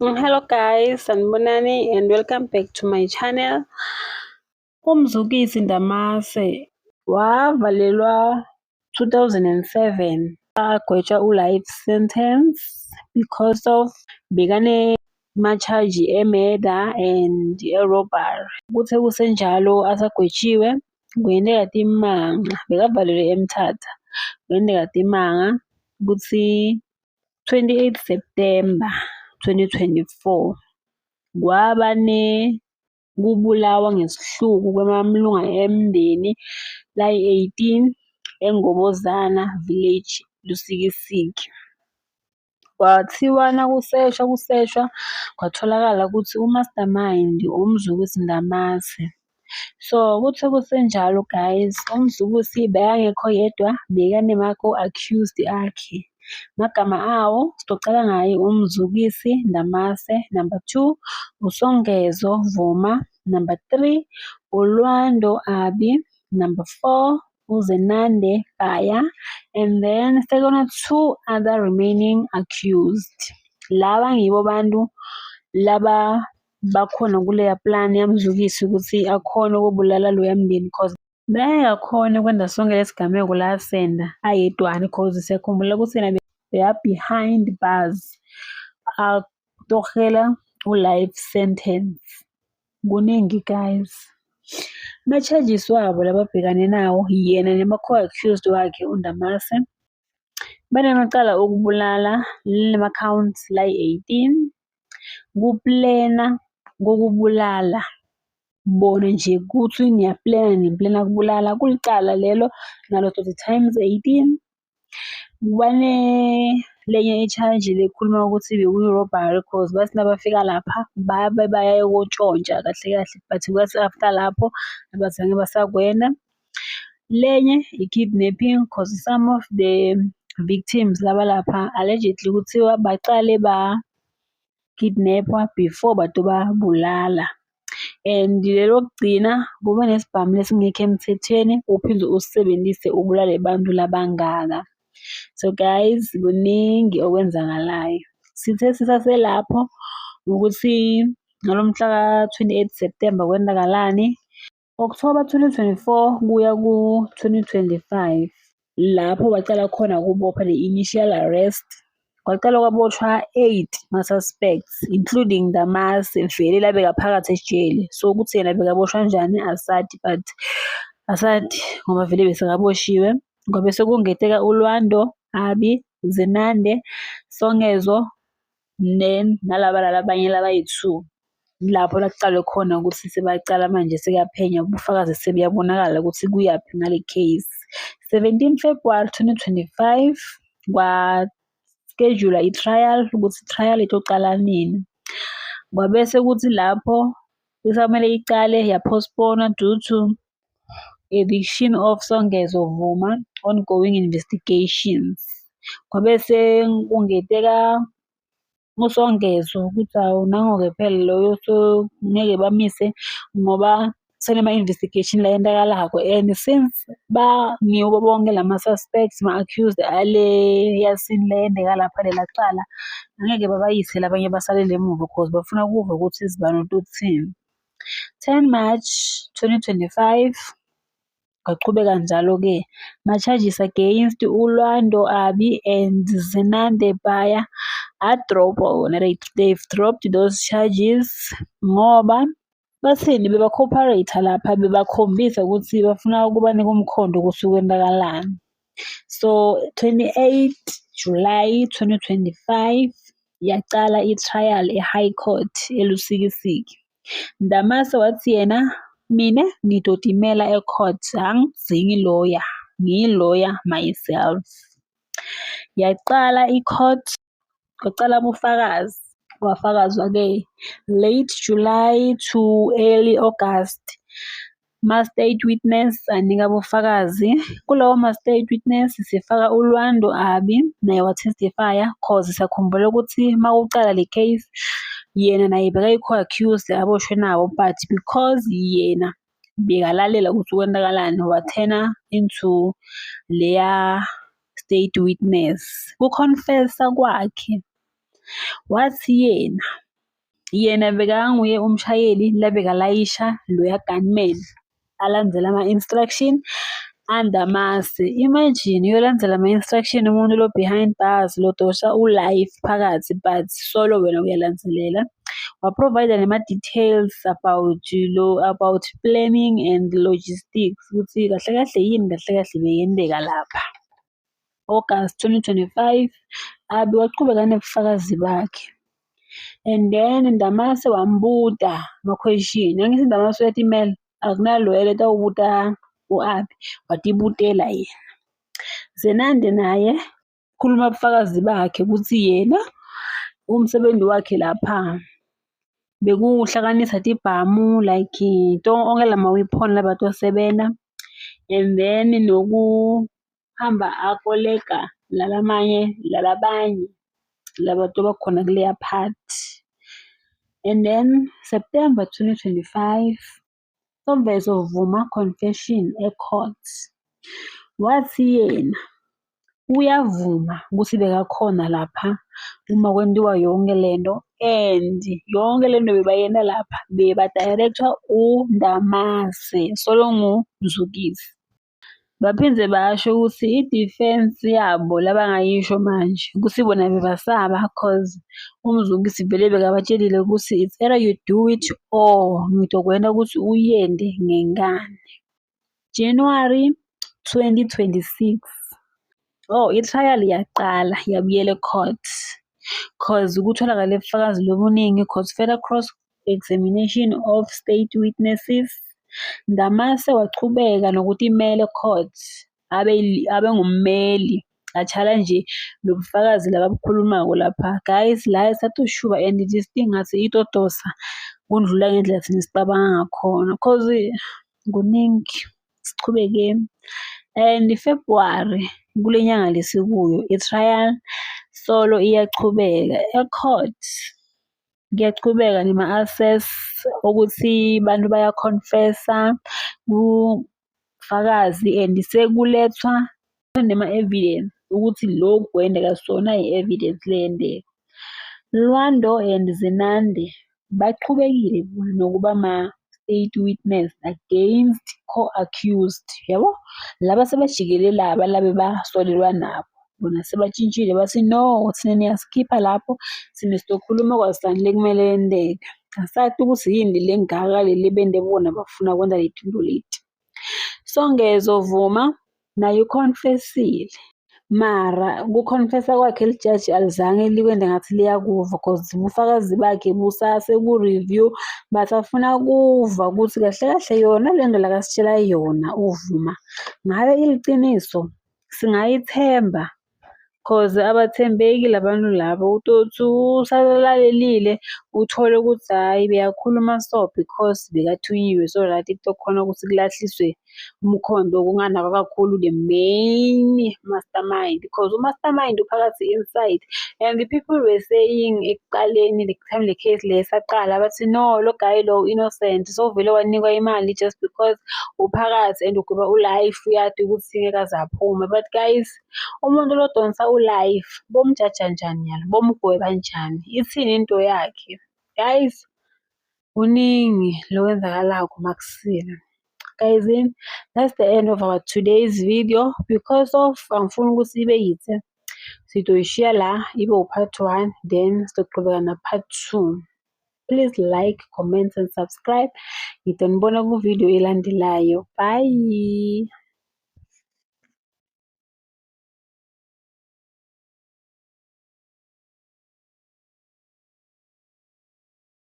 Hello guys, sanibonani and welcome back to my channel. UMzukisi Ndamase wavalelwa 2007 agwetshwa u-life sentence because of bekane-charge e-murder and e-robbery. Kuthe kusenjalo asagwetshiwe kwenzeka timanga, bekavalelwe eMthatha. Kwenzeka timanga kuthi 28 September 2024 kwaba kubulawa ngesihluku kwamalunga emndeni layi-18 eNgobozana village Lusikisiki. Kwathiwa kuseshwa kwatholakala ukuthi umastermind uMzukisi Ndamase. So kuthe kusenjalo guys, uMzukisi bekangekho yedwa, bekanema-co-accused akhe. Magama awo sicocela ngaye uMzukisi Ndamase, number 2 uSongezo Vuma, number 3 uLwando Abi, number 4 uZenande Baya, and then sekona 2 other remaining accused. Laba ngibo bantu laba bakhona kuleya plan yaMzukisi ukuthi akhona ukubulala loya mndeni cause bengakhona ukwenza sonke lesigameko la senda ayedwana cause siyakhumbula ukuthi yena beya behind bars atohela u-life sentence. Kuningi guys. Ama-charges wabo lababhekane nawo yena nema-co-accused wakhe uNdamase banemacala okubulala linama-counts layi-18, kuplena kokubulala bona nje kuthi niplena kubulala kulicala lelo nalo 30 times 18. Lenye i-charge lekhuluma ukuthi bekuyi-robbery cause bathi nabafika lapha bayayokutshontsha kahle but kwathi after lapho abazange basakwenda. Lenye i-kidnapping cause some of the victims laba lapha allegedly kuthiwa baqale ba-kidnapwa before bato babulala. And lelo kugcina kube nesibhamu lesingekho emthethweni uphinde usebenzise ubulale bantu labangaka. So guys, kuningi okwenzakalayo. Sithe sisaselapho ukuthi ngalomhla ka-28 September kwenzakalani. October 2024 kuya ku-2025 lapho bacala khona kubopha le-initial arrest. Kwaqala kwaboshwa 8 ma-suspects including Ndamase vele labeka phakathi ejele. So ukuthi yena bekaboshwa kanjani asathi, but asathi ngoba vele besekaboshiwe. Ngoba sekungetheka uLwando Abi, Zenande, Songezo, nalaba abanye labayi-2. Lapho lakuqala khona ukuthi sebacala manje sekaphenya ubufakazi sebuyabonakala ukuthi kuyaphi ngale case. 17 February 2025 schedule i-trial ukuthi i-trial itoqala nini. Kwabese kuthi lapho isamele icale ya-postpone due to eviction of Songezo Vuma ongoing investigations. Kwabese kungeteka uSongezo ukuthi awu nango-ke phela loyo so ngeke bamise ngoba senema-investigation la yendakalako and since ngiwo bonke lama-suspects ma-accused ale yasini le yendeka lapha lela cala angeke babayise labanye basalele emuva cause bafuna ukuva ukuthi izibani uthini. 10 March 2025 kwaqhubeka njalo-ke ma-charges against uLwando Abi and Zenande Baya they've dropped those charges ngoba bathini beba-cooperate lapha bebakhombisa ukuthi bafuna ukubanika umkhondo ukuthi kwenzakalani. So 28 July 2025 yaqala i-trial e-High Court eLusikisiki. Ndamase wathi yena mina ngidotimela e-court angidzingi lawyer, ngiyi-lawyer myself. Yaqala i-court kwacala ubufakazi kwafakazwa-ke late July to early August. Ma-state witness anika bufakazi. Kulawo ma-state witness sifaka uLwando Abi naye watestifya cause sakhumbula ukuthi makucala le case yena naye bekayi-co-accused aboshwe nawo but because yena bekalalela ukuthi kwenzakalani wathena into leya state witness. Kuconfessa kwakhe wathi yena Yena bekanguye umshayeli labekalayisha loya gunman alandzela ama-instruction andamase. Imagine uyolandzela ama-instruction umuntu lo behind bars lodosha u-life phakathi but solo wena uyalandzelela. Waprovide nema-details about planning and logistics ukuthi kahle kahle yini kahle kahle beyenteka lapha. August 2025 waqhubeka nebufakazi bakhe. And then Ndamase wambuta ama-question. Angithi Ndamase uyatimela akunaloya letawubuta u-Abi watibutela yena. Zenande naye khuluma ubufakazi bakhe ukuthi yena umsebenzi wakhe lapha bekuhlanganisa tibhamu like onke lama-weapon labatosebenta and then nokuhamba akoleka labanye labantu bakhona kuleya part. And then September 2025 Sobezovuma confession ecourt. Wathi yena uyavuma ukuthi bekakhona lapha uma kwentiwa yonke lento and yonke lento bebayenta lapha beba-director uNdamase solo nguMzukisi. Baphindze basho ukuthi i-defense yabo labangayisho manje ukuthi bona bebasaba cause uMzukisi vele bekabatshelile ukuthi it's either you do it or ngitokwenta ukuthi uyente ngenkani. January 2026 i-trial yaqala yabuyela ecourt cause kutholakale ubufakazi lobuningi cause further cross examination of state witnesses. Ndamase wachubeka nokuthi imele court abe ngummeli a-challenge lobufakazi lababukhulumako lapha. Guys, la esatoshuba and this thing ngathi itodosa kundlula ngendlela thina sicabanga ngakhona cause kuningi. Sichubekeni. And February kule nyanga lesikuyo i-trial solo iyachubeka ecourt. Kuyachubeka nema-access ukuthi bantu bayaconfessa ufakazi and sekulethwa nema-evidence ukuthi lokhu kwendeka sona i-evidence leyenteka. Lwando and Zenande baqhubekile nokuba ma-state witness against co-accused yabo laba sebajikele laba basolelwa nabo bona sebatshintshile bathi no thina niyasikhipha lapho sine sitokhuluma kwazifanele kumele yenteke. Asathi ukuthi yini le ngaka leli bende bona bafuna kwenza letinto leti. Songezovuma naye uconfessile mara kuconfessa kwakhe lijaji alizange likwende ngathi liyakuva cause ubufakazi bakhe busase ku-review basafuna kuva ukuthi kahle kahle yona lento lakasitshela yona uvuma ngabe iliciniso singayithemba cause abathembeki labantu labo utothi usalalelile uthole ukuthi hayi beyakhuluma so because bekathunyiwe so that kutokhona ukuthi kulahliswe umkhondo kunganakwa kakhulu the main mastermind because umastermind uphakathi inside and the people were saying ekuqaleni the time le case lesaqala bathi no lo guy lo innocent so vele wanikwa imali just because uphakathi and ugweba u-life uyati ukuthi ngeke aze aphume. But guys, umuntu lodonsa u-life bomjaja njani yala bomgweba njani ithini into yakhe. Guys, kuningi lokwenzakalako makusile. Guys, that's the end of our today's video because of angifuni ukuthi ibe yithe sitoyishiya la ibe u-part 1 then sizoqhubeka na-part 2. Please like, comment and subscribe. Ngidonibona ku video elandelayo. Bye.